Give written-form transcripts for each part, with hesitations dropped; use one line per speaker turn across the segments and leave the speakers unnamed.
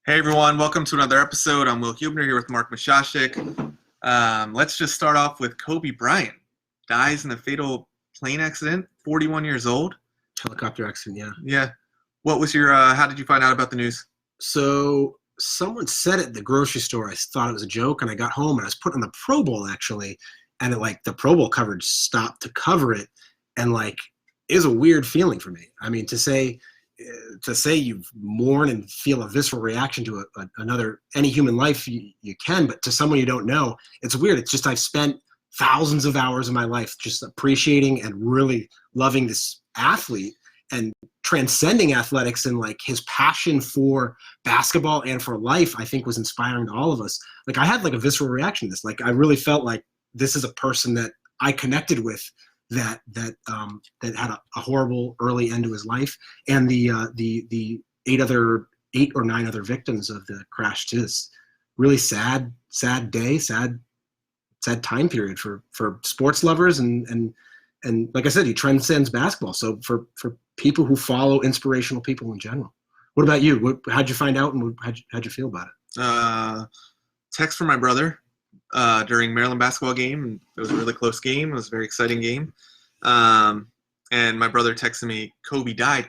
Hey everyone, welcome to another episode. I'm Will Hubner here with Mark Mashashik. Let's just start off with Kobe Bryant. Dies in a fatal plane accident, 41 years old.
Helicopter accident, yeah.
Yeah. What was your, how did you find out about the news?
So someone said it at the grocery store. I thought it was a joke, and I got home and I was putting on the Pro Bowl actually, and the Pro Bowl coverage stopped to cover it, and it was a weird feeling for me. I mean, to say you mourn and feel a visceral reaction to any human life, you can, but to someone you don't know, it's weird. It's just I've spent thousands of hours of my life just appreciating and really loving this athlete and transcending athletics, and his passion for basketball and for life, I think, was inspiring to all of us. I had a visceral reaction to this. I really felt like this is a person that I connected with, that had a horrible early end to his life, and the 8 or 9 other victims of the crash. Just really sad day, sad time period for sports lovers, and like I said, he transcends basketball. So for people who follow inspirational people in general. What about you? How'd you find out, and how'd you feel about it?
Text from my brother during Maryland basketball game, and it was a really close game. It was a very exciting game. And my brother texted me, "Kobe died?" ?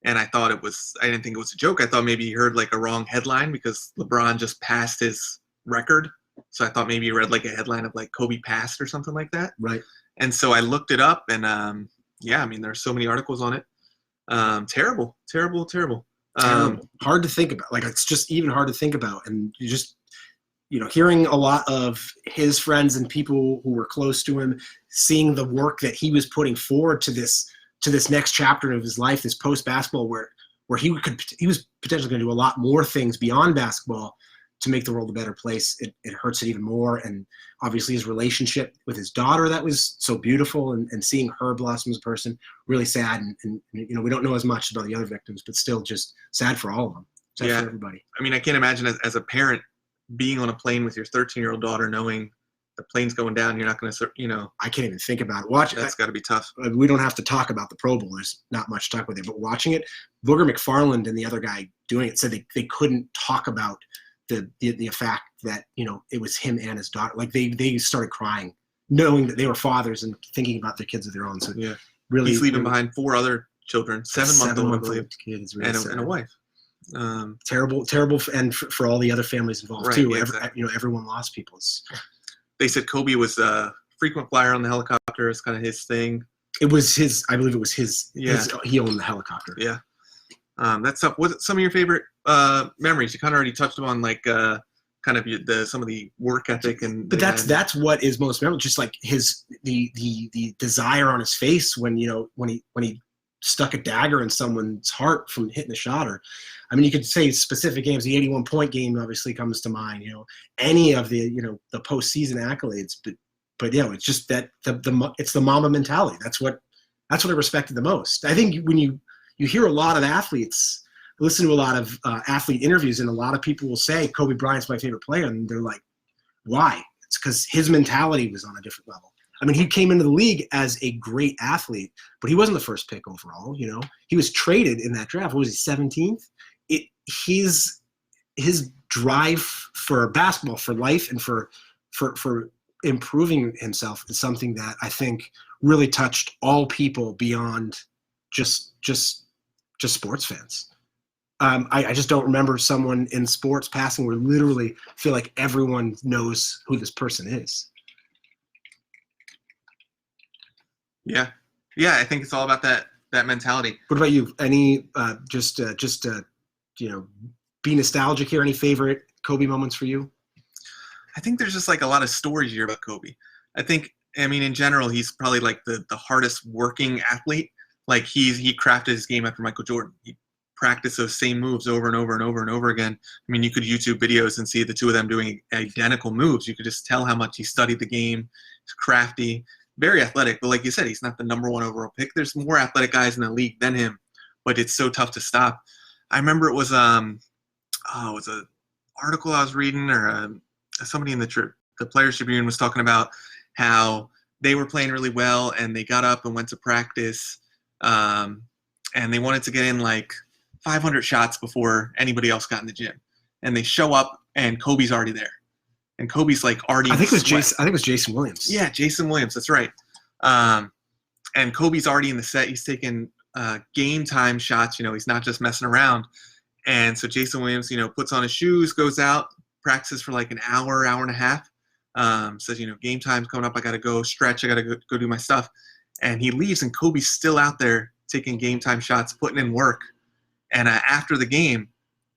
And I didn't think it was a joke. I thought maybe he heard a wrong headline because LeBron just passed his record. So I thought maybe he read a headline of Kobe passed or something like that.
Right.
And so I looked it up, and there's so many articles on it. Terrible.
Hard to think about. It's just even hard to think about. And you just, hearing a lot of his friends and people who were close to him, seeing the work that he was putting forward to this next chapter of his life, this post-basketball, where he was potentially going to do a lot more things beyond basketball to make the world a better place. It hurts it even more. And obviously his relationship with his daughter, that was so beautiful, and seeing her blossom as a person, really sad. And we don't know as much about the other victims, but still just sad for all of them. Sad for everybody.
I mean, I can't imagine as a parent being on a plane with your 13-year-old daughter, knowing the plane's going down, you're not going to,
I can't even think about it.
That's got to be tough.
We don't have to talk about the Pro Bowl. There's not much to talk about there. But watching it, Booger McFarland and the other guy doing it said they couldn't talk about the fact that it was him and his daughter. They started crying, knowing that they were fathers and thinking about their kids of their own. So
yeah,
really,
he's leaving behind 4 other children, 7-month-old, I believe,
kids, really
and a wife.
Terrible, and for all the other families involved, right, too. Yeah, exactly. Everyone lost people.
They said Kobe was a frequent flyer on the helicopter. It's kind of his thing.
It was his. I believe it was his.
Yeah.
He owned the helicopter.
Yeah. That's up. What's some of your favorite memories? You kind of already touched on some of the work ethic
But that's what is most memorable. Just the desire on his face when he stuck a dagger in someone's heart from hitting a shot. Or, I mean, you could say specific games. The 81-point game obviously comes to mind. Any of the the postseason accolades. But it's just that it's the Mamba mentality. That's what I respected the most. I think when you hear a lot of athletes, listen to a lot of athlete interviews, and a lot of people will say Kobe Bryant's my favorite player, and they're like, why? It's because his mentality was on a different level. I mean, he came into the league as a great athlete, but he wasn't the first pick overall. He was traded in that draft. What was he, 17th? His drive for basketball, for life, and for improving himself is something that I think really touched all people beyond just sports fans. I just don't remember someone in sports passing where literally feel like everyone knows who this person is.
Yeah. I think it's all about that mentality.
What about you? Any be nostalgic here? Any favorite Kobe moments for you?
I think there's just a lot of stories you hear about Kobe. I mean, in general, he's probably the hardest working athlete. He crafted his game after Michael Jordan. He practiced those same moves over and over and over and over again. I mean, you could YouTube videos and see the two of them doing identical moves. You could just tell how much he studied the game. He's crafty, very athletic. But like you said, he's not the number 1 overall pick. There's more athletic guys in the league than him, but it's so tough to stop. I remember it was an article I was reading, or somebody in the Players Tribune was talking about how they were playing really well and they got up and went to practice, and they wanted to get in 500 shots before anybody else got in the gym. And they show up, and Kobe's already there. And Kobe's like already.
I think it was
sweat.
Jason. I think it was Jason Williams.
Yeah, Jason Williams. That's right. And Kobe's already in the set. He's taking game time shots. He's not just messing around. And so Jason Williams, puts on his shoes, goes out, practices for like an hour and a half. Says, game time's coming up. I got to go stretch. I got to go do my stuff. And he leaves, and Kobe's still out there taking game time shots, putting in work. And after the game,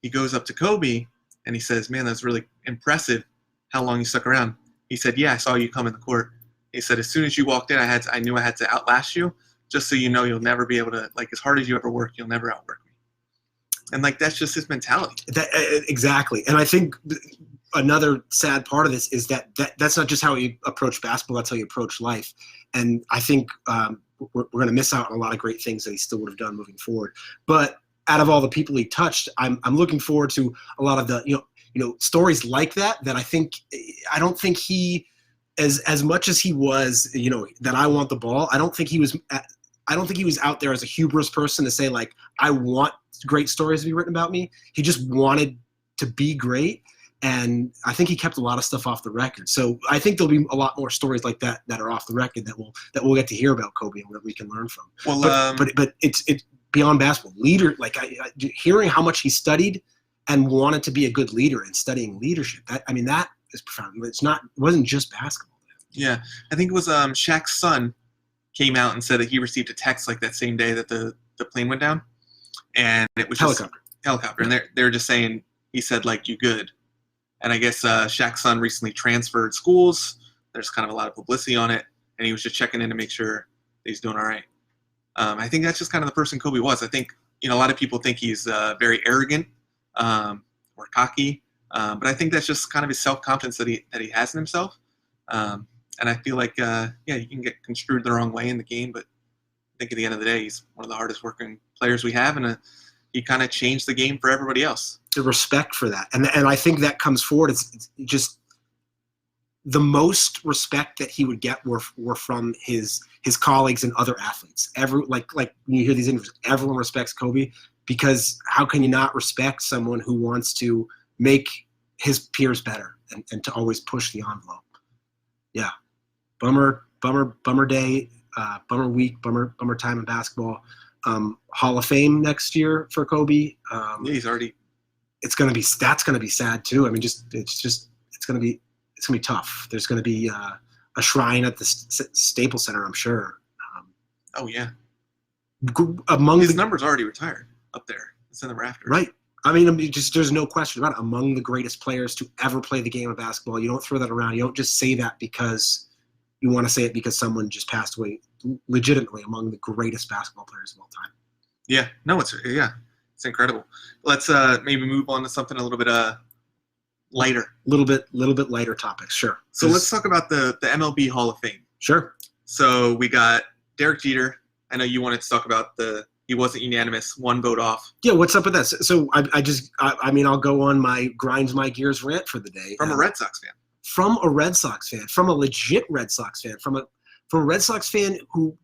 he goes up to Kobe, and he says, man, that's really impressive how long you stuck around. He said, yeah, I saw you come in the court. He said, as soon as you walked in, I knew I had to outlast you, just so you know you'll never be able to, like, as hard as you ever work, you'll never outwork me. And, like, that's just his mentality.
Exactly. And I think another sad part of this is that's not just how you approach basketball, that's how you approach life. And I think we're going to miss out on a lot of great things that he still would have done moving forward. But out of all the people he touched, I'm looking forward to a lot of the, stories like that I don't think he, as much as he was, that I want the ball, I don't think he was out there as a hubris person to say, like, I want great stories to be written about me. He just wanted to be great. And I think he kept a lot of stuff off the record. So I think there'll be a lot more stories like that are off the record that we'll get to hear about Kobe and that we can learn from.
Well,
but it's beyond basketball. Leader, like hearing how much he studied and wanted to be a good leader and studying leadership. That is profound. It wasn't just basketball. Yeah,
I think it was Shaq's son came out and said that he received a text like that same day that the plane went down, and it was helicopter, and they're just saying, he said, like, you good. And I guess Shaq's son recently transferred schools. There's kind of a lot of publicity on it, and he was just checking in to make sure he's doing all right. I think that's just kind of the person Kobe was. I think, a lot of people think he's very arrogant or cocky, but I think that's just kind of his self-confidence that he has in himself. And I feel like, he can get construed the wrong way in the game, but I think at the end of the day, he's one of the hardest working players we have, and he kind of changed the game for everybody else.
The respect for that. And I think that comes forward. It's just the most respect that he would get were from his colleagues and other athletes. Like when you hear these interviews, everyone respects Kobe, because how can you not respect someone who wants to make his peers better and to always push the envelope? Yeah. Bummer day, bummer week, bummer time in basketball. Hall of Fame next year for Kobe.
He's already.
That's going to be sad too. I mean, it's going to be tough. There's going to be a shrine at the Staples Center, I'm sure.
Oh yeah.
Among
his numbers already retired up there. It's in the rafters.
Right. I mean, there's no question about it. Among the greatest players to ever play the game of basketball. You don't throw that around. You don't just say that because you want to say it because someone just passed away. Legitimately among the greatest basketball players of all time.
Yeah. No, it's incredible. Let's maybe move on to something a little bit lighter.
Little bit lighter topics, sure.
So let's talk about the MLB Hall of Fame.
Sure.
So we got Derek Jeter. I know you wanted to talk about he wasn't unanimous, one vote off.
Yeah, what's up with that? So I'll go on my grinds my gears rant for the day.
From a Red Sox fan.
From a Red Sox fan. From a legit Red Sox fan. From a Red Sox fan who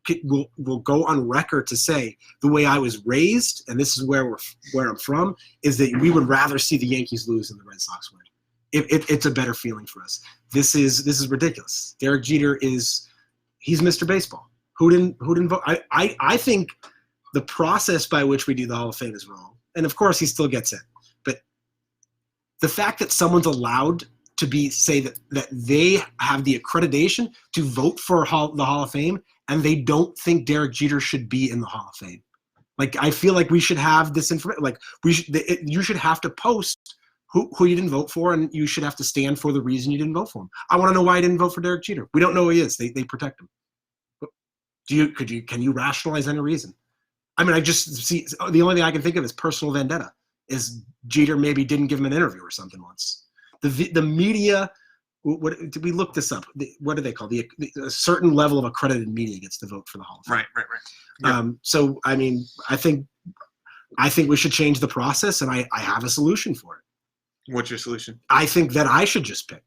will go on record to say the way I was raised, and this is where I'm from, is that we would rather see the Yankees lose than the Red Sox win. It's a better feeling for us. This is ridiculous. Derek Jeter he's Mr. Baseball. Who didn't vote? I think the process by which we do the Hall of Fame is wrong, and of course he still gets it. But the fact that someone's allowed to say that they have the accreditation to vote for the Hall of Fame, and they don't think Derek Jeter should be in the Hall of Fame. Like, I feel like we should have this information. Like, you should have to post who you didn't vote for, and you should have to stand for the reason you didn't vote for him. I want to know why I didn't vote for Derek Jeter. We don't know who he is. They protect him. But can you rationalize any reason? I mean, I just see the only thing I can think of is personal vendetta. Is Jeter maybe didn't give him an interview or something once. The media, did we look this up? What do they call a certain level of accredited media gets to vote for the Hall of Fame.
Right. Yep.
So I mean, I think we should change the process, and I have a solution for it.
What's your solution?
I think that I should just pick.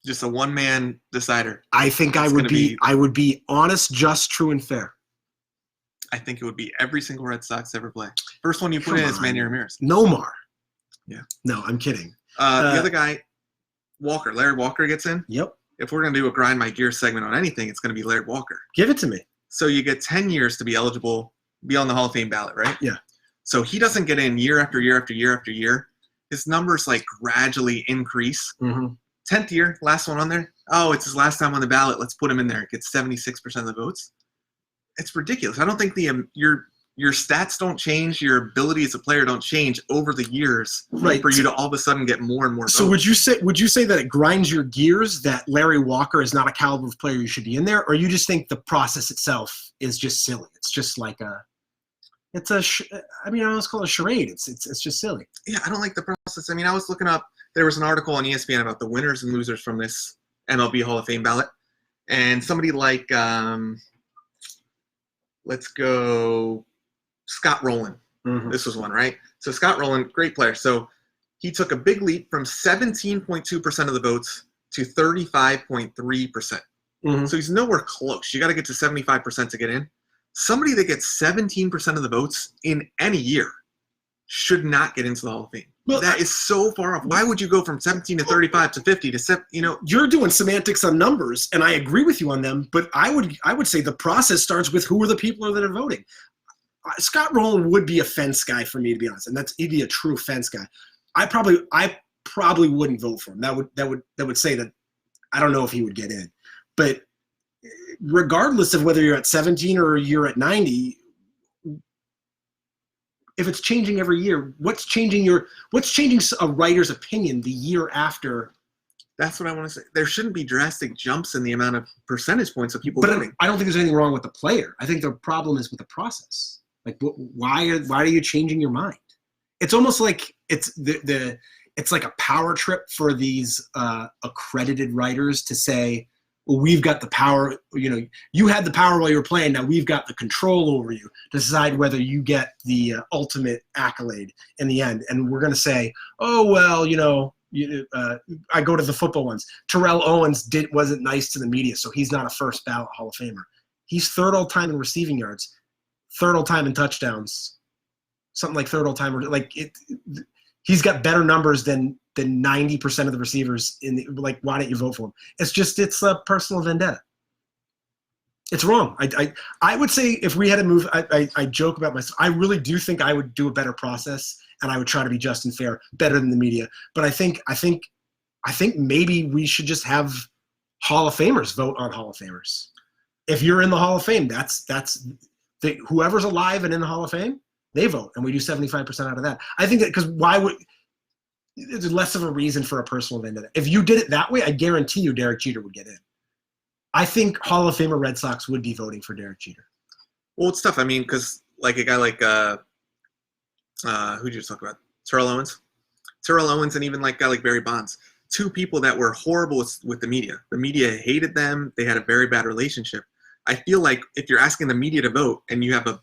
Just a one-man decider.
I think I would be honest, just, true, and fair.
I think it would be every single Red Sox ever play. First one you put
Come
in is
on.
Manny Ramirez.
Nomar.
Yeah.
No, I'm kidding.
The other guy, Walker. Larry Walker gets in.
Yep.
If we're going to do a grind my gear segment on anything, it's going to be Larry Walker.
Give it to me.
So you get 10 years to be eligible, be on the Hall of Fame ballot, right?
Yeah.
So he doesn't get in year after year after year after year. His numbers like gradually increase.
Mm-hmm.
10th year, last one on there. Oh, it's his last time on the ballot. Let's put him in there. It gets 76% of the votes. It's ridiculous. I don't think your stats don't change. Your ability as a player don't change over the years
Right.
for you to all of a sudden get more and more votes.
So would you say that it grinds your gears that Larry Walker is not a caliber of player you should be in there, or you just think the process itself is just silly? It's just like I almost call it a charade. It's just silly.
Yeah, I don't like the process. I mean, I was looking up. There was an article on ESPN about the winners and losers from this MLB Hall of Fame ballot, and somebody like let's go Scott Rowland.
Mm-hmm.
This was one, right? So Scott Rowland, great player. So he took a big leap from 17.2% of the votes to 35.3%.
Mm-hmm.
So he's nowhere close. You got to get to 75% to get in. Somebody that gets 17% of the votes in any year should not get into the Hall of Fame.
Well,
that is so far off. Why would you go from 17 to 35 to 50 to 7?
You're doing semantics on numbers, and I agree with you on them. But I would say the process starts with who are the people that are voting. Scott Rowland would be a fence guy for me, to be honest, and he'd be a true fence guy. I probably wouldn't vote for him. That would say that I don't know if he would get in. But regardless of whether you're at 17 or you're at 90, if it's changing every year, what's changing a writer's opinion the year after?
That's what I want to say. There shouldn't be drastic jumps in the amount of percentage points of people voting.
I don't think there's anything wrong with the player. I think the problem is with the process. Like, why are you changing your mind? It's almost like it's like a power trip for these accredited writers to say, well, we've got the power. You had the power while you were playing. Now we've got the control over you to decide whether you get the ultimate accolade in the end. And we're going to say, oh, well, I go to the football ones. Terrell Owens wasn't nice to the media, so he's not a first ballot Hall of Famer. He's third all time in receiving yards, third all time in touchdowns, something like third all time. Like he's got better numbers than 90% of the receivers why don't you vote for him? It's a personal vendetta. It's wrong. I would say if we had to move, I joke about myself. I really do think I would do a better process, and I would try to be just and fair, better than the media. But I think maybe we should just have Hall of Famers vote on Hall of Famers. If you're in the Hall of Fame, whoever's alive and in the Hall of Fame, they vote, and we do 75% out of that. I think that because there's less of a reason for a personal vendetta. If you did it that way, I guarantee you Derek Jeter would get in. I think Hall of Famer Red Sox would be voting for Derek Jeter.
Well, it's tough. I mean, because like a guy like who'd you just talk about? Terrell Owens, and even like a guy like Barry Bonds. Two people that were horrible with the media. The media hated them. They had a very bad relationship. I feel like if you're asking the media to vote and you have a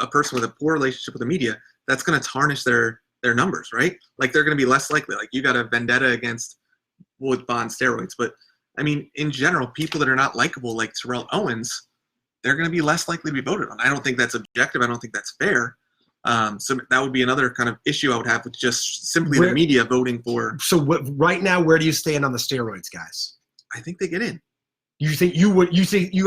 person with a poor relationship with the media, that's going to tarnish their numbers, right? Like they're going to be less likely. Like you got a vendetta against Bonds steroids, but I mean, in general, people that are not likable, like Terrell Owens, they're going to be less likely to be voted on. I don't think that's objective. I don't think that's fair. So that would be another kind of issue I would have with just simply the media voting for.
So right now, where do you stand on the steroids, guys?
I think they get in.
You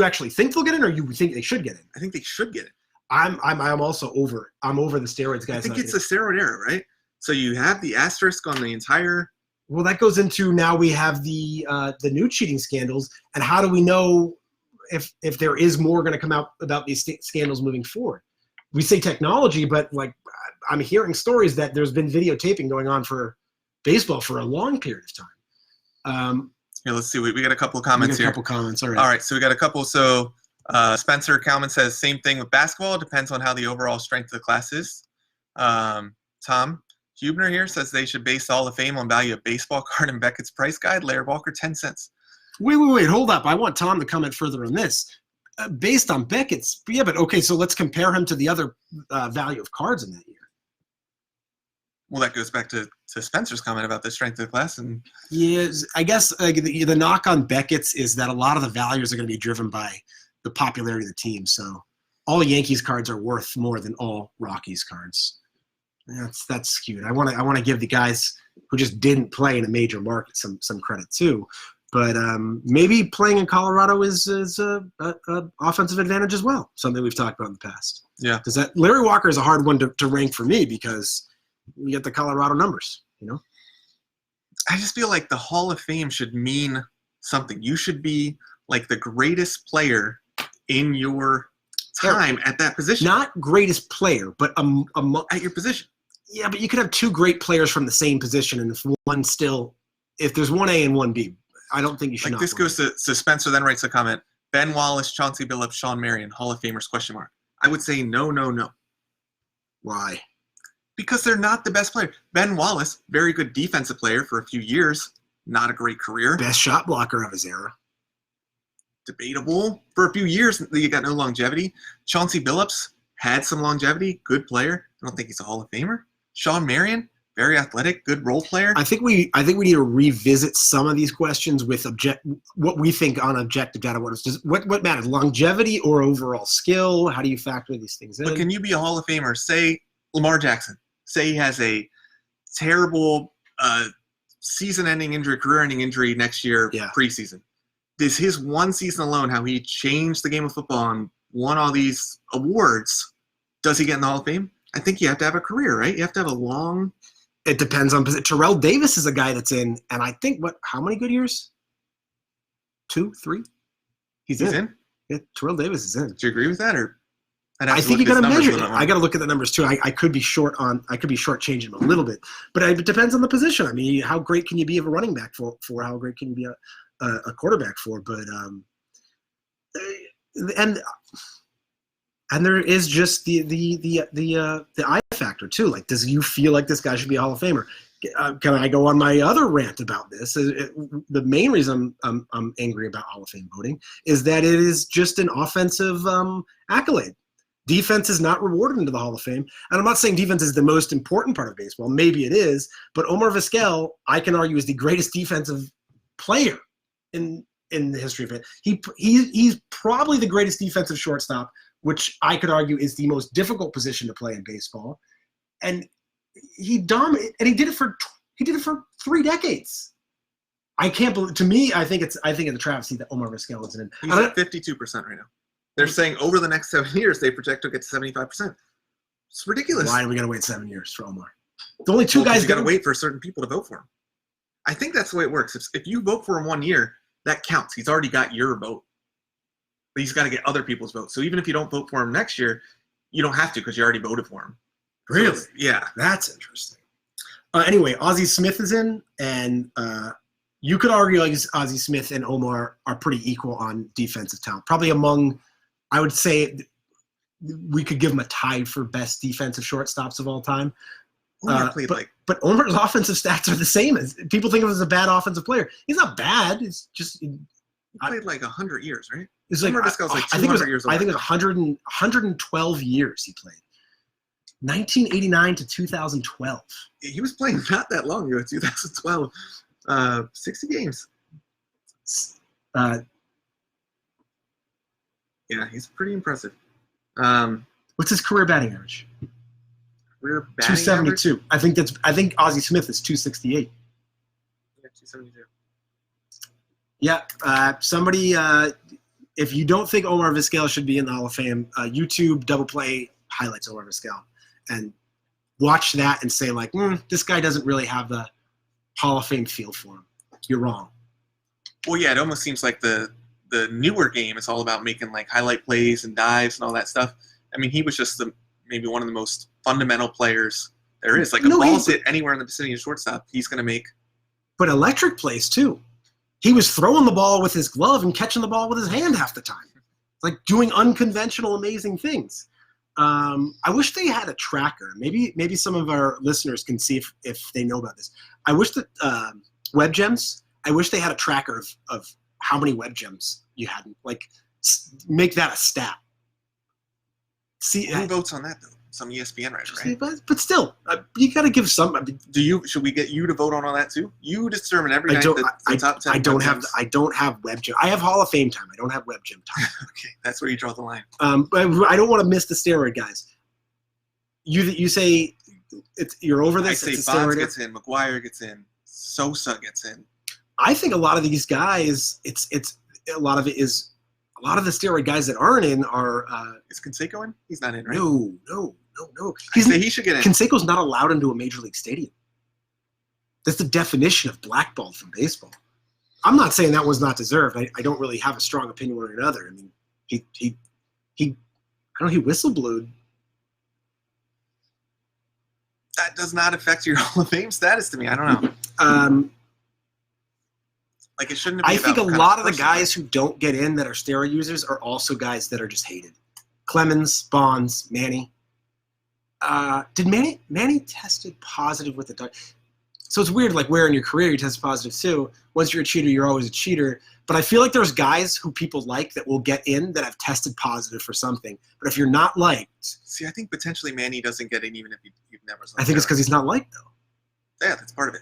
actually think they'll get in, or you think they should get in?
I think they should get in.
I'm also over. I'm over the steroids, guys.
I think it's a steroid era, right? So you have the asterisk on the entire.
Well, that goes into now we have the new cheating scandals, and how do we know if there is more going to come out about these scandals moving forward? We say technology, but like I'm hearing stories that there's been videotaping going on for baseball for a long period of time.
Here, let's see. We got a couple of comments here.
A couple comments. All
right. So we got a couple. So Spencer Kalman says same thing with basketball. It depends on how the overall strength of the class is. Tom Hubner here says they should base Hall of Fame on value of baseball card and Beckett's price guide. Larry Walker, 10 cents.
Wait. Hold up. I want Tom to comment further on this. Based on Beckett's, yeah, but okay, so let's compare him to the other value of cards in that year.
Well, that goes back to Spencer's comment about the strength of the class. And
yes, I guess the knock on Beckett's is that a lot of the values are going to be driven by the popularity of the team. So all Yankees cards are worth more than all Rockies cards. That's skewed. I want to give the guys who just didn't play in a major market some credit too. But maybe playing in Colorado is a offensive advantage as well. Something we've talked about in the past.
Yeah.
Because that Larry Walker is a hard one to rank for me because we get the Colorado numbers.
I just feel like the Hall of Fame should mean something. You should be like the greatest player in your time at that position.
Not greatest player, but
at your position.
Yeah, but you could have two great players from the same position, and if there's one A and one B, I don't think you should.
Like this goes to Spencer. Then writes a comment: Ben Wallace, Chauncey Billups, Shawn Marion, Hall of Famers? ? I would say no.
Why?
Because they're not the best player. Ben Wallace, very good defensive player for a few years, not a great career.
Best shot blocker of his era.
Debatable. For a few years, you got no longevity. Chauncey Billups had some longevity, good player. I don't think he's a Hall of Famer. Shawn Marion, very athletic, good role player.
I think we need to revisit some of these questions with what we think on objective data. What matters, longevity or overall skill? How do you factor these things in?
But can you be a Hall of Famer? Say Lamar Jackson. Say he has a terrible season-ending injury, career-ending injury next year, preseason. Does his one season alone, how he changed the game of football and won all these awards, does he get in the Hall of Fame? I think you have to have a career, right? You have to have a long...
It depends on position. Terrell Davis is a guy that's in, and I think, how many good years? 2, 3? He's in? Yeah, Terrell Davis is in.
Do you agree with that? Or
I think you got to measure it. I got to look at the numbers too. I could be shortchanging him a little bit, but it depends on the position. I mean, how great can you be of a running back for how great can you be a quarterback for? But and there is just the eye factor too. Like, does you feel like this guy should be a Hall of Famer? Can I go on my other rant about this? The main reason I'm angry about Hall of Fame voting is that it is just an offensive accolade. Defense is not rewarded into the Hall of Fame. And I'm not saying defense is the most important part of baseball. Maybe it is. But Omar Vizquel, I can argue, is the greatest defensive player in the history of it. He's probably the greatest defensive shortstop, which I could argue is the most difficult position to play in baseball. And he dominated, and he did it for 3 decades. I can't believe. To me, I think it's a travesty that Omar Vizquel isn't in.
He's at 52% right now. They're saying over the next 7 years they project to get to 75%. It's ridiculous.
Why are we gonna wait 7 years for Omar? The only two guys
got to wait for certain people to vote for him. I think that's the way it works. If you vote for him 1 year, that counts. He's already got your vote. But he's got to get other people's votes. So even if you don't vote for him next year, you don't have to because you already voted for him.
Really?
So yeah.
That's interesting. Anyway, Ozzie Smith is in, and you could argue like Ozzie Smith and Omar are pretty equal on defensive talent. Probably among, I would say, we could give him a tie for best defensive shortstops of all time. But Omar's offensive stats are the same. As people think of him as a bad offensive player. He's not bad. It's just
he played like 100 years, right?
It's like,
like 200 years old.
I think it was 112 years he played. 1989 to 2012.
He was playing not that long ago, 2012. 60 games. Yeah, he's pretty impressive.
What's his career batting average?
Career batting
272.
Average?
I think Ozzie Smith is 268.
Yeah, 272.
Yeah, somebody. If you don't think Omar Vizquel should be in the Hall of Fame, YouTube double play highlights Omar Vizquel and watch that and say like, this guy doesn't really have the Hall of Fame feel for him. You're wrong.
Well, yeah, it almost seems like the newer game is all about making like highlight plays and dives and all that stuff. I mean, he was just maybe one of the most fundamental players there is. Like a ball's hit anywhere in the vicinity of shortstop, he's going to make. But
electric plays too. He was throwing the ball with his glove and catching the ball with his hand half the time. Like doing unconventional, amazing things. I wish they had a tracker. Maybe some of our listeners can see if they know about this. I wish that web gems. I wish they had a tracker of how many web gems you had. Like make that a stat. See,
who votes on that though? some ESPN writer, right?
But still, you got to give some.
Should we get you to vote on all that too? You determine every night the top 10.
I don't have web gym. I have Hall of Fame time. I don't have web gym time.
Okay, that's where you draw the line.
But I don't want to miss the steroid guys. You say you're over this.
I say Bonds gets in, McGuire gets in, Sosa gets in.
I think a lot of these guys, a lot of the steroid guys that aren't in are.
Is Canseco in? He's not in, right?
No.
I say he should get in.
Canseco's not allowed into a major league stadium. That's the definition of blackballed from baseball. I'm not saying that was not deserved. I don't really have a strong opinion one or another. I mean, he whistleblowed.
That does not affect your Hall of Fame status to me. I don't know. Like it shouldn't.
I think a lot of the guys who don't get in that are steroid users are also guys that are just hated. Clemens, Bonds, Manny. Did Manny tested positive with the dog? So it's weird, like where in your career you test positive too. Once you're a cheater, you're always a cheater. But I feel like there's guys who people like that will get in that have tested positive for something. But if you're not liked,
see, I think potentially Manny doesn't get in even if you've never.
I think it's because he's not liked though.
Yeah, that's part of it.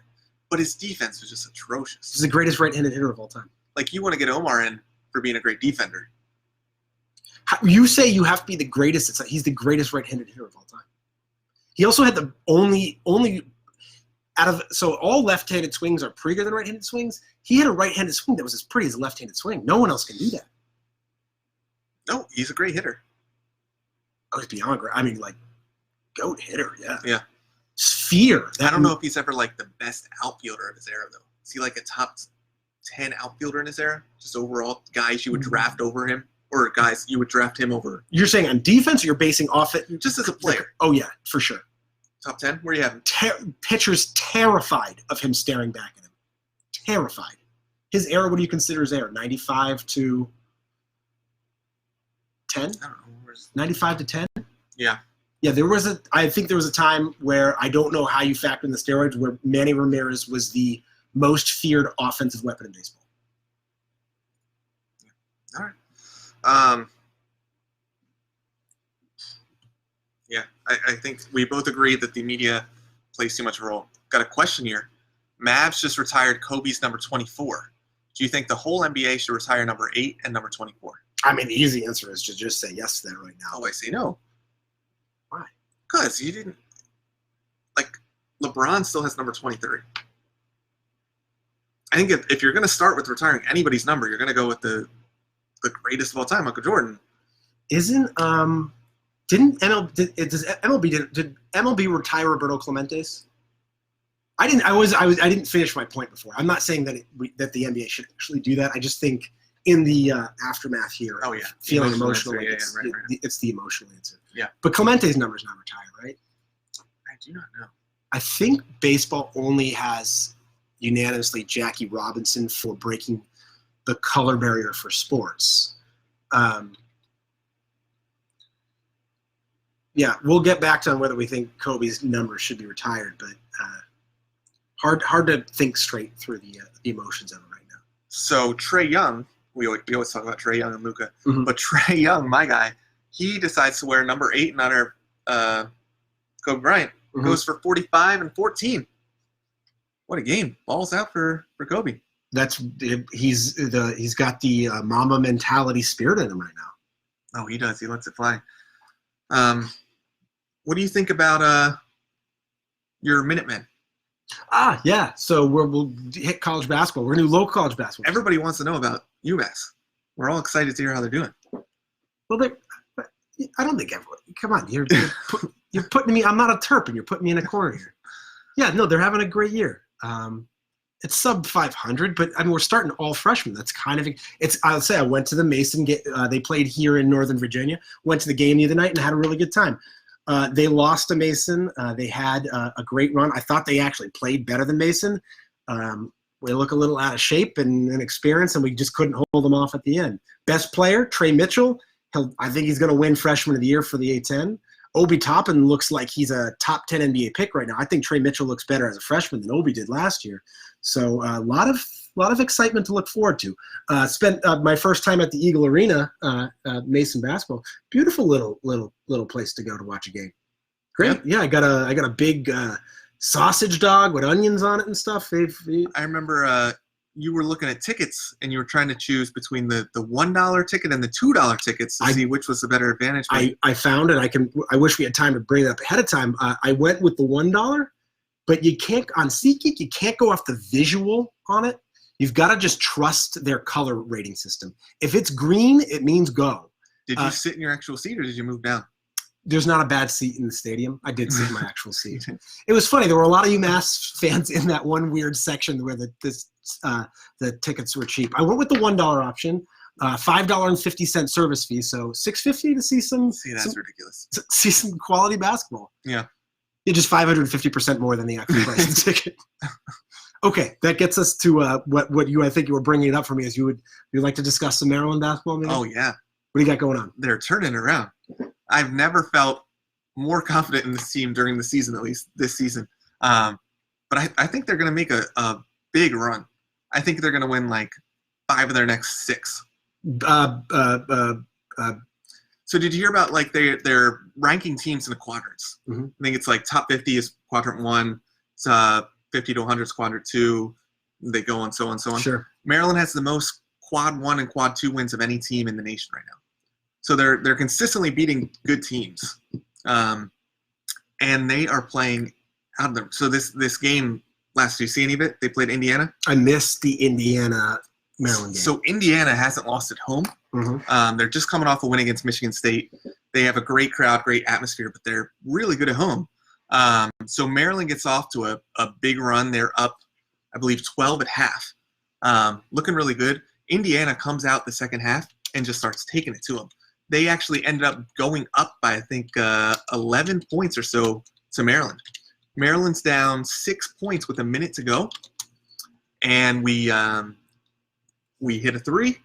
But his defense was just atrocious.
He's the greatest right-handed hitter of all time.
Like you want to get Omar in for being a great defender.
You say you have to be the greatest. It's like he's the greatest right-handed hitter of all time. He also had the only out of so all left-handed swings are prettier than right-handed swings. He had a right-handed swing that was as pretty as a left-handed swing. No one else can do that.
No, he's a great hitter.
Oh, he's beyond great. I mean, like, goat hitter, yeah.
Yeah.
Sphere.
I don't know if he's ever like the best outfielder of his era though. Is he like a top 10 outfielder in his era? Just overall guys you would draft over him, or guys you would draft him over?
You're saying on defense, or you're basing off it
just as a player?
Oh yeah, for sure.
Top 10? Where do you have him?
Pitchers terrified of him staring back at him. Terrified. His era, what do you consider his era? 95 to 10?
I don't know.
95 to 10?
Yeah.
Yeah, I think there was a time where I don't know how you factor in the steroids where Manny Ramirez was the most feared offensive weapon in baseball.
All right. Yeah, I think we both agree that the media plays too much of a role. Got a question here. Mavs just retired Kobe's number 24. Do you think the whole NBA should retire number 8 and number 24?
I mean, the easy answer is to just say yes to that right now.
Oh, I say no.
Why?
Because you didn't – like, LeBron still has number 23. I think if you're going to start with retiring anybody's number, you're going to go with the greatest of all time, Michael Jordan.
Did MLB retire Roberto Clemente's? I didn't finish my point before. I'm not saying that that the NBA should actually do that. I just think in the aftermath here, feeling emotional,
right.
It's the emotional answer.
Yeah.
But Clemente's number's not retired, right?
I do not know.
I think baseball only has unanimously Jackie Robinson for breaking the color barrier for sports. Yeah, we'll get back to on whether we think Kobe's number should be retired, but hard to think straight through the emotions of it right now.
So Trae Young, we always talk about Trae Young and Luka,
Mm-hmm.
but Trae Young, my guy, he decides to wear number 8 in honor of Kobe Bryant.
Mm-hmm.
Goes for 45 and 14. What a game! Balls out for Kobe.
He's got the Mamba mentality spirit in him right now.
Oh, he does. He lets it fly. What do you think about your MinuteMen?
Yeah. So we'll hit college basketball. We're going to do local college basketball.
Everybody wants to know about UMass. We're all excited to hear how they're doing.
Well, I don't think everyone. Come on, you're putting me. I'm not a Terp, and you're putting me in a corner here. Yeah, no, they're having a great year. It's sub 500, but I mean we're starting all freshmen. That's kind of it's. I'll say I went to the Mason. They played here in Northern Virginia. Went to the game the other night and had a really good time. They lost to Mason. They had a great run. I thought they actually played better than Mason. They look a little out of shape and inexperienced, and we just couldn't hold them off at the end. Best player, Trey Mitchell. I think he's going to win Freshman of the Year for the A-10. Obi Toppin looks like he's a top 10 NBA pick right now. I think Trey Mitchell looks better as a freshman than Obi did last year. So a lot of excitement to look forward to. Spent my first time at the Eagle Arena, Mason basketball. Beautiful little place to go to watch a game. Great. Yeah, I got a big sausage dog with onions on it and stuff.
I remember you were looking at tickets and you were trying to choose between the $1 ticket and the $2 tickets to see which was the better advantage.
I found it. I wish we had time to bring it up ahead of time. I went with the $1, but you can't on SeatGeek. You can't go off the visual on it. You've got to just trust their color rating system. If it's green, it means go.
Did you sit in your actual seat or did you move down?
There's not a bad seat in the stadium. I did sit in my actual seat. It was funny. There were a lot of UMass fans in that one weird section where the tickets were cheap. I went with the $1 option, $5.50 service fee, so $6.50 to see
that's ridiculous.
See some quality basketball.
Yeah.
It's just 550% more than the actual price of the ticket. Okay, that gets us to what I think you were bringing it up for me. Is you'd like to discuss some Maryland basketball? Maybe?
Oh yeah.
What do you got going on?
They're turning around. I've never felt more confident in this team during the season, at least this season. But I think they're going to make a big run. I think they're going to win like 5 of their next 6. So did you hear about like they're ranking teams in the quadrants? Mm-hmm. I think it's like top 50 is quadrant 1, 50 to 100 is quadrant 2. They go on so on so on.
Sure.
Maryland has the most quad 1 and quad 2 wins of any team in the nation right now. So they're consistently beating good teams, and they are playing out of them. So this game last, do you see any of it? They played Indiana.
I missed the Indiana-Maryland game.
So Indiana hasn't lost at home. Mm-hmm. They're just coming off a win against Michigan State. They have a great crowd, great atmosphere, but they're really good at home. So Maryland gets off to a big run. They're up, I believe, 12 at half, looking really good. Indiana comes out the second half and just starts taking it to them. They actually ended up going up by, I think, 11 points or so to Maryland. Maryland's down 6 points with a minute to go, and we hit a 3.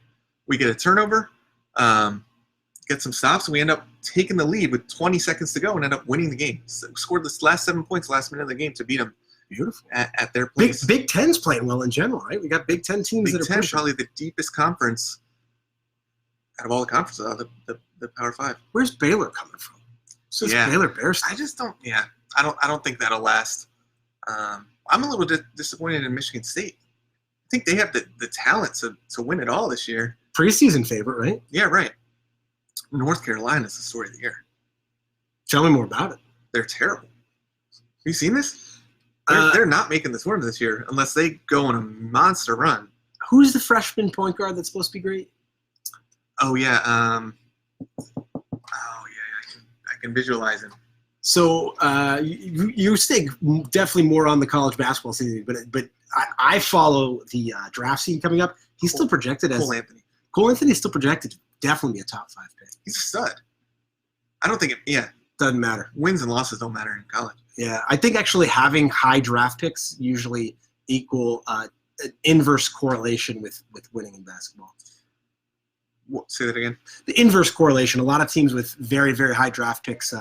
We get a turnover, get some stops, and we end up taking the lead with 20 seconds to go and end up winning the game. So scored the last 7 points last minute of the game to beat them.
Beautiful.
At their place.
Big Ten's playing well in general, right? We got Big Ten teams that are pushing.
Probably the deepest conference out of all the conferences, the Power 5.
Where's Baylor coming from? So Baylor Bears.
I just don't. Yeah, I don't think that'll last. I'm a little disappointed in Michigan State. I think they have the talent to win it all this year.
Preseason favorite, right?
Yeah, right. North Carolina's the story of the year.
Tell me more about it.
They're terrible. Have you seen this? They're not making the tournament this year unless they go on a monster run.
Who's the freshman point guard that's supposed to be great?
Oh yeah. I can visualize him.
So you stay definitely more on the college basketball season, but I follow the draft season coming up. He's still projected as Cole Anthony is still projected to definitely be a top 5 pick.
He's a stud. I don't think
doesn't matter.
Wins and losses don't matter in college.
Yeah, I think actually having high draft picks usually equal an inverse correlation with winning in basketball.
Say that again.
The inverse correlation. A lot of teams with very, very high draft picks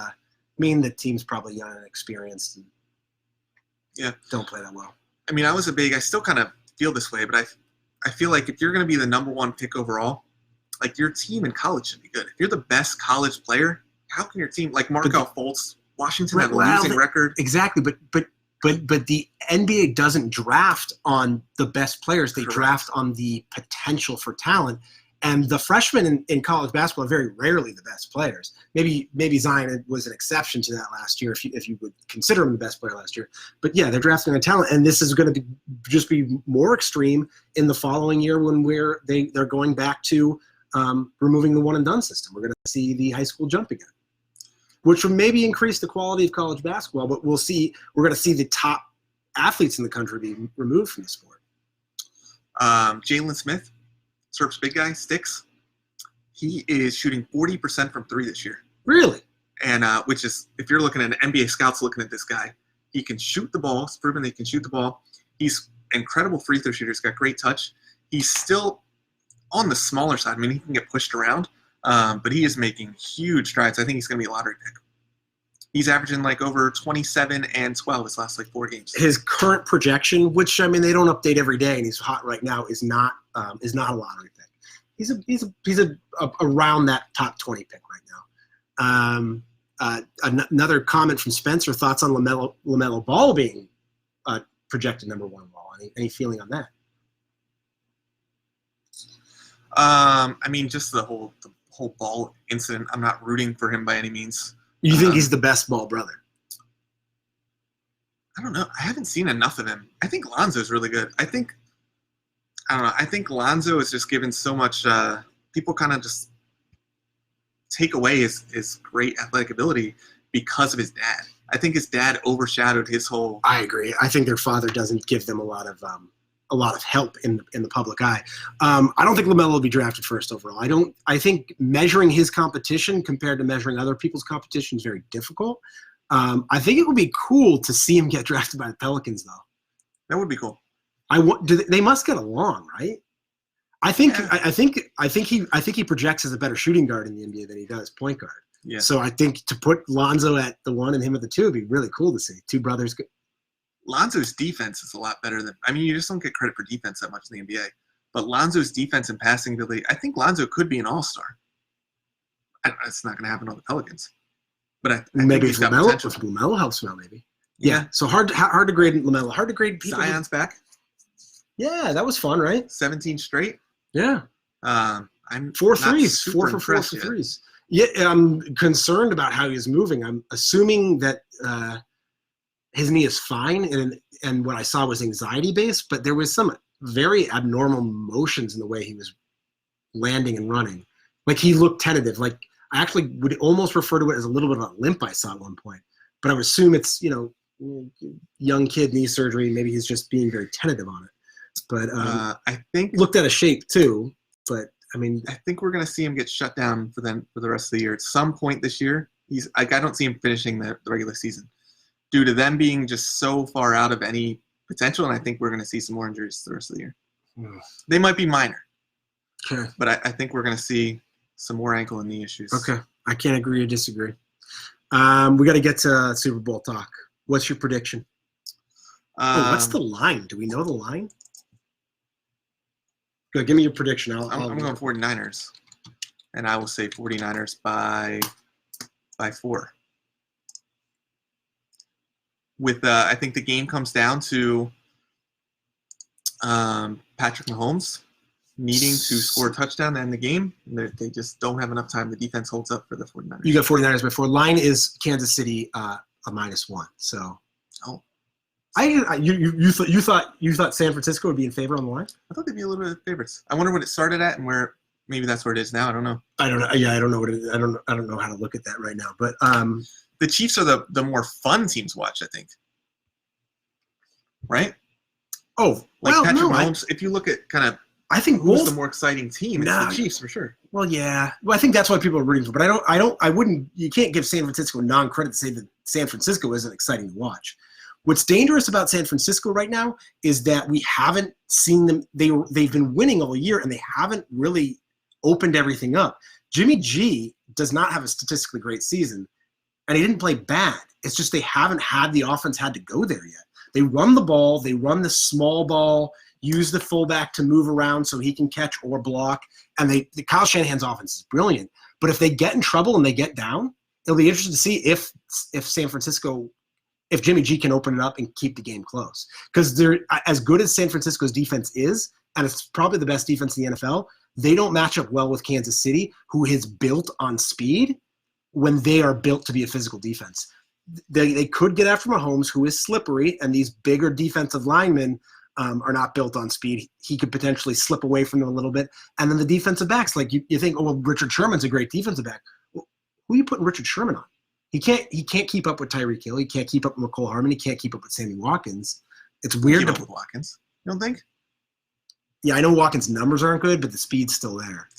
mean that teams probably young and inexperienced and don't play that well.
I mean, I still kind of feel this way, but I feel like if you're going to be the number 1 pick overall, like your team in college should be good. If you're the best college player, how can your team, like Markel Fultz, Washington had a losing record.
Exactly, but the NBA doesn't draft on the best players. They draft on the potential for talent. And the freshmen in college basketball are very rarely the best players. Maybe Zion was an exception to that last year, if you would consider him the best player last year. But yeah, they're drafting on talent, and this is going to just be more extreme in the following year when they're going back to removing the one and done system. We're going to see the high school jump again, which will maybe increase the quality of college basketball. But we'll see. We're going to see the top athletes in the country be removed from the sport.
Jalen Smith. Terps big guy, Sticks, he is shooting 40% from 3 this year.
Really?
And which is, if you're looking at an NBA scouts looking at this guy, he can shoot the ball. It's proven that he can shoot the ball. He's incredible free throw shooter. He's got great touch. He's still on the smaller side. I mean, he can get pushed around, but he is making huge strides. I think he's going to be a lottery pick. He's averaging like over 27 and 12 his last like 4 games.
His current projection, which I mean they don't update every day, and he's hot right now, is not a lottery pick. He's around that top 20 pick right now. Another comment from Spencer, thoughts on LaMelo Ball being projected number 1 overall. Any feeling on that?
I mean, just the whole Ball incident. I'm not rooting for him by any means.
You think he's the best Ball brother?
I don't know. I haven't seen enough of him. I think Lonzo's really good. I don't know. I think Lonzo is just given so much. People kind of just take away his great athletic ability because of his dad. I think his dad overshadowed his whole.
I agree. I think their father doesn't give them a lot of help in the public eye. I don't think LaMelo will be drafted first overall. I think measuring his competition compared to measuring other people's competition is very difficult. I think it would be cool to see him get drafted by the Pelicans, though.
That would be cool.
They must get along, right? I think he projects as a better shooting guard in the NBA than he does point guard.
Yeah.
So I think to put Lonzo at the 1 and him at the 2 would be really cool to see. Two brothers.
Lonzo's defense is a lot better than. I mean, you just don't get credit for defense that much in the NBA. But Lonzo's defense and passing ability, I think Lonzo could be an all-star. It's not going to happen on the Pelicans. But I
maybe
think
if LaMelo helps him out, maybe. Yeah. So hard to grade LaMelo. Hard to grade people.
Zion's back.
Yeah, that was fun, right?
17 straight.
Yeah.
I'm
4 threes. 4 for 4
impressed
for
yet.
threes. Yeah, I'm concerned about how he's moving. I'm assuming that his knee is fine, and what I saw was anxiety-based, but there was some very abnormal motions in the way he was landing and running. Like, he looked tentative. Like, I actually would almost refer to it as a little bit of a limp I saw at one point. But I would assume it's, young kid knee surgery. Maybe he's just being very tentative on it. But
I think
looked at a shape too. But I mean,
I think we're going to see him get shut down for the rest of the year. At some point this year, I don't see him finishing the regular season due to them being just so far out of any potential. And I think we're going to see some more injuries the rest of the year. They might be minor,
okay.
But I think we're going to see some more ankle and knee issues.
Okay, I can't agree or disagree. We got to get to Super Bowl talk. What's your prediction? What's the line? Do we know the line? Go, give me your prediction.
I'm going 49ers, and I will say 49ers by 4. With I think the game comes down to Patrick Mahomes needing to score a touchdown to end the game. They just don't have enough time. The defense holds up for the 49ers.
You got 49ers by 4. Line is Kansas City a -1. So.
Oh.
You thought San Francisco would be in favor on the line?
I thought they'd be a little bit of favorites. I wonder what it started at and where maybe that's where it is now. I don't know.
I don't know. Yeah, I don't know what it is. I don't know how to look at that right now. But
the Chiefs are the more fun teams to watch, I think. Right?
Oh,
like
well,
Patrick
no,
Mahomes. If you look at kind of
I think
who's
both,
the more exciting team, it's the Chiefs for sure.
Well, yeah. Well, I think that's why people are rooting for. But I wouldn't. You can't give San Francisco non-credit to say that San Francisco isn't exciting to watch. What's dangerous about San Francisco right now is that we haven't seen them. They've been winning all year, and they haven't really opened everything up. Jimmy G does not have a statistically great season, and he didn't play bad. It's just they haven't had the offense had to go there yet. They run the ball. They run the small ball, use the fullback to move around so he can catch or block. And the Kyle Shanahan's offense is brilliant. But if they get in trouble and they get down, it'll be interesting to see if San Francisco – if Jimmy G can open it up and keep the game close. Because they're as good as San Francisco's defense is, and it's probably the best defense in the NFL, they don't match up well with Kansas City, who is built on speed when they are built to be a physical defense. They could get after Mahomes, who is slippery, and these bigger defensive linemen are not built on speed. He could potentially slip away from them a little bit. And then the defensive backs, like you think, oh, well, Richard Sherman's a great defensive back. Well, who are you putting Richard Sherman on? He can't keep up with Tyreek Hill. He can't keep up with McCole Harmon. He can't keep up with Sammy Watkins. It's weird.
Keep up with Watkins. You don't think?
Yeah, I know Watkins' numbers aren't good, but the speed's still there.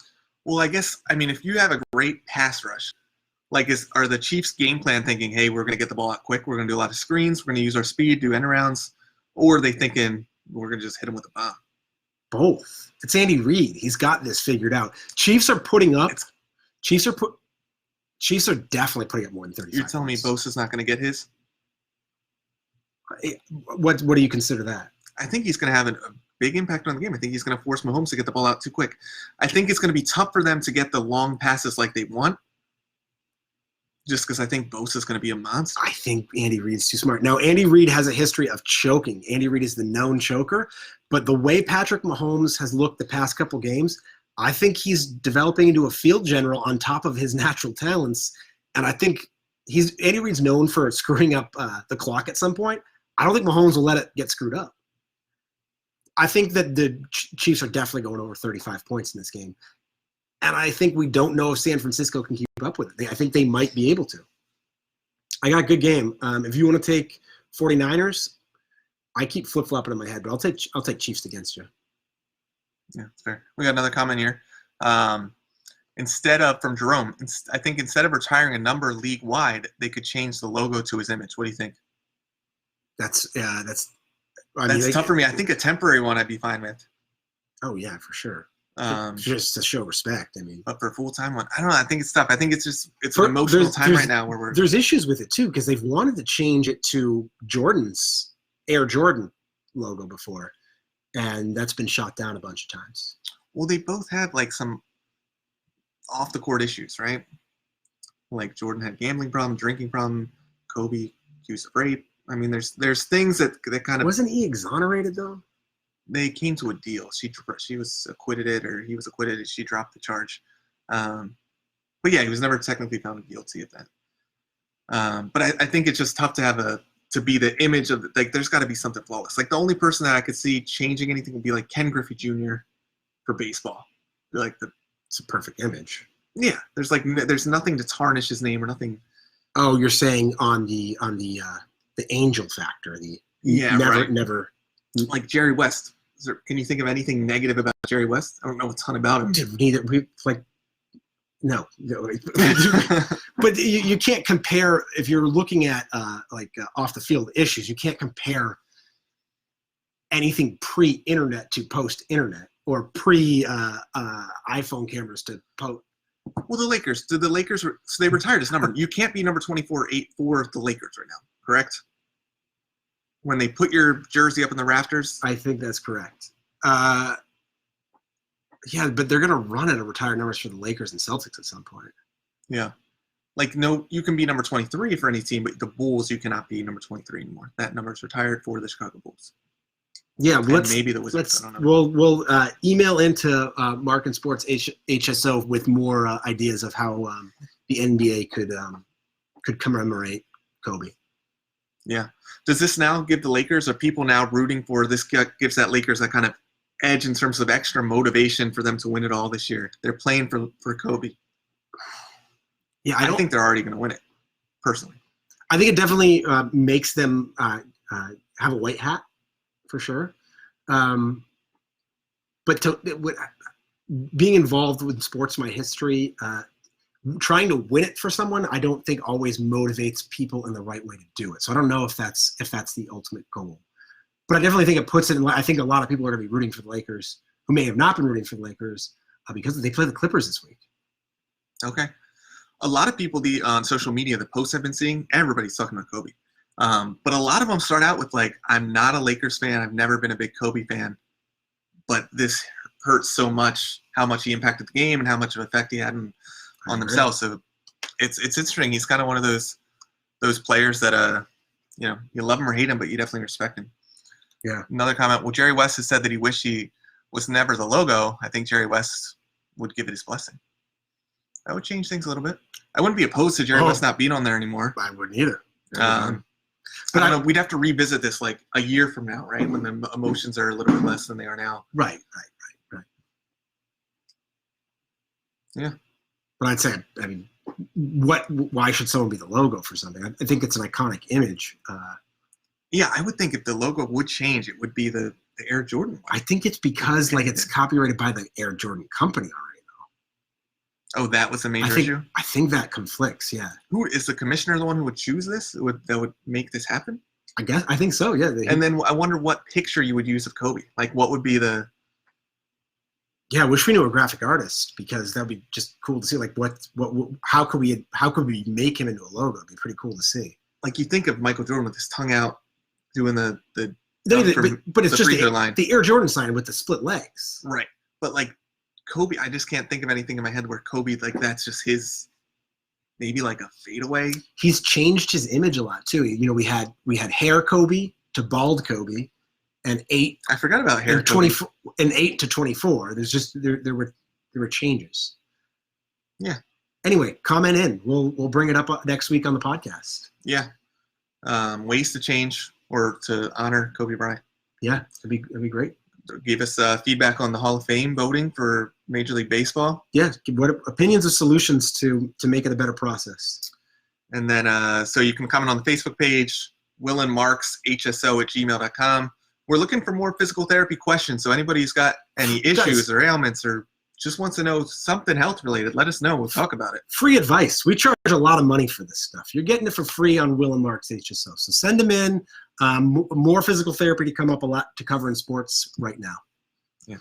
Well, I mean, if you have a great pass rush, are the Chiefs' game plan thinking, hey, we're going to get the ball out quick, we're going to do a lot of screens, we're going to use our speed, do end arounds, or are they thinking we're going to just hit them with a bomb?
Both. It's Andy Reid. He's got this figured out. Chiefs are definitely putting up more than 35.
You're telling me Bosa's not going to get his?
What do you consider that?
I think he's going to have a big impact on the game. I think he's going to force Mahomes to get the ball out too quick. I think it's going to be tough for them to get the long passes like they want just because I think Bosa's going to be a monster.
I think Andy Reid's too smart. Now, Andy Reid has a history of choking. Andy Reid is the known choker. But the way Patrick Mahomes has looked the past couple games, I think he's developing into a field general on top of his natural talents. And I think Andy Reid's known for screwing up the clock at some point. I don't think Mahomes will let it get screwed up. I think that the Chiefs are definitely going over 35 points in this game. And I think we don't know if San Francisco can keep up with it. I think they might be able to. I got a good game. If you want to take 49ers, I keep flip-flopping in my head, but I'll take Chiefs against you.
Yeah, that's fair. We got another comment here. From Jerome, I think instead of retiring a number league-wide, they could change the logo to his image. What do you think?
That's
tough for me. I think a temporary one I'd be fine with.
Oh, yeah, for sure. Just to show respect, I mean.
But for a full-time one, I don't know. I think it's tough. I think it's an emotional time right now where
there's issues with it, too, because they've wanted to change it to Jordan's Air Jordan logo before, and that's been shot down a bunch of times.
Well, they both have, like, some off-the-court issues, right? Like, Jordan had gambling problem, drinking problem, Kobe accused of rape. I mean, there's things that kind of...
Wasn't he exonerated, though?
They came to a deal. She was acquitted, or he was acquitted, and she dropped the charge. But yeah, he was never technically found guilty of that. But I think it's just tough to be the image of, like, there's got to be something flawless. Like, the only person that I could see changing anything would be like Ken Griffey Jr. for baseball. Like
it's a perfect image.
Yeah, there's nothing to tarnish his name or nothing.
Oh, you're saying on the angel factor, never.
Like Jerry West. Can you think of anything negative about Jerry West? I don't know a ton about him.
No. But you can't compare, if you're looking at off the field issues, you can't compare anything pre-internet to post-internet or pre-iPhone cameras to post.
Well, the Lakers. So they retired his number. You can't be number 24 for the Lakers right now, correct? When they put your jersey up in the rafters?
I think that's correct. Yeah, but they're going to run out of retired numbers for the Lakers and Celtics at some point.
Yeah. Like, no, you can be number 23 for any team, but the Bulls, you cannot be number 23 anymore. That number is retired for the Chicago Bulls.
Yeah,
maybe the Wizards. I don't know.
We'll email into Mark and Sports HSO with more ideas of how the NBA could commemorate Kobe.
Yeah. Does this now give the Lakers, or people now rooting for this, gives that Lakers that kind of edge in terms of extra motivation for them to win it all this year? They're playing for Kobe. Yeah, I think they're already going to win it, personally.
I think it definitely makes them have a white hat, for sure. But being involved with sports, my history, trying to win it for someone, I don't think always motivates people in the right way to do it. So I don't know if that's the ultimate goal. But I definitely think it puts it in. I think a lot of people are going to be rooting for the Lakers who may have not been rooting for the Lakers because they play the Clippers this week.
Okay. A lot of people on social media, the posts I've been seeing, everybody's talking about Kobe. But a lot of them start out with, like, I'm not a Lakers fan. I've never been a big Kobe fan. But this hurts so much, how much he impacted the game and how much of an effect he had on themselves. So it's interesting. He's kind of one of those players that, you love him or hate him, but you definitely respect him.
Yeah.
Another comment. Well, Jerry West has said that he wished he was never the logo. I think Jerry West would give it his blessing. That would change things a little bit. I wouldn't be opposed to Jerry West not being on there ananymore.
I wouldn't either.
But I don't know, we'd have to revisit this like a year from now, right? When the emotions are a little bit less than they are now.
Right.
Yeah.
But I'd say, I mean, why should someone be the logo for something? I think it's an iconic image.
Yeah, I would think if the logo would change, it would be the Air Jordan one.
I think it's because it's copyrighted by the Air Jordan company already, though.
Oh, that was the major issue?
I think that conflicts, yeah.
Who is the commissioner the one who would choose this? That would make this happen?
I think so, yeah.
And then I wonder what picture you would use of Kobe. Like, what would be the...
Yeah, I wish we knew a graphic artist, because that would be just cool to see. Like, how could we make him into a logo? It'd be pretty cool to see.
Like, you think of Michael Jordan with his tongue out, doing the
but it's just
line.
The Air Jordan sign with the split legs.
Right. But, like, Kobe, I just can't think of anything in my head where Kobe, like, that's just his maybe like a fadeaway.
He's changed his image a lot too. You know, we had hair Kobe to bald Kobe, and I
forgot about hair
and
Kobe.
24 and 8 to 24. There's just there were changes.
Yeah.
Anyway, comment in. We'll bring it up next week on the podcast.
Yeah. Ways to change or to honor Kobe Bryant.
Yeah, it'd be great.
Give us feedback on the Hall of Fame voting for Major League Baseball.
Yeah, what opinions or solutions to make it a better process.
And then so you can comment on the Facebook page, willandmarkshso@gmail.com. We're looking for more physical therapy questions. So anybody who's got any issues or ailments or just wants to know something health related, let us know. We'll talk about it.
Free advice. We charge a lot of money for this stuff. You're getting it for free on Will and Mark's HSO. So send them in. More physical therapy to come up a lot to cover in sports right now.
Yeah.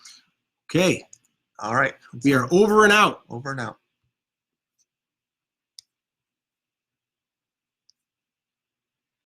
Okay.
All right.
We are over and out.
Over and out.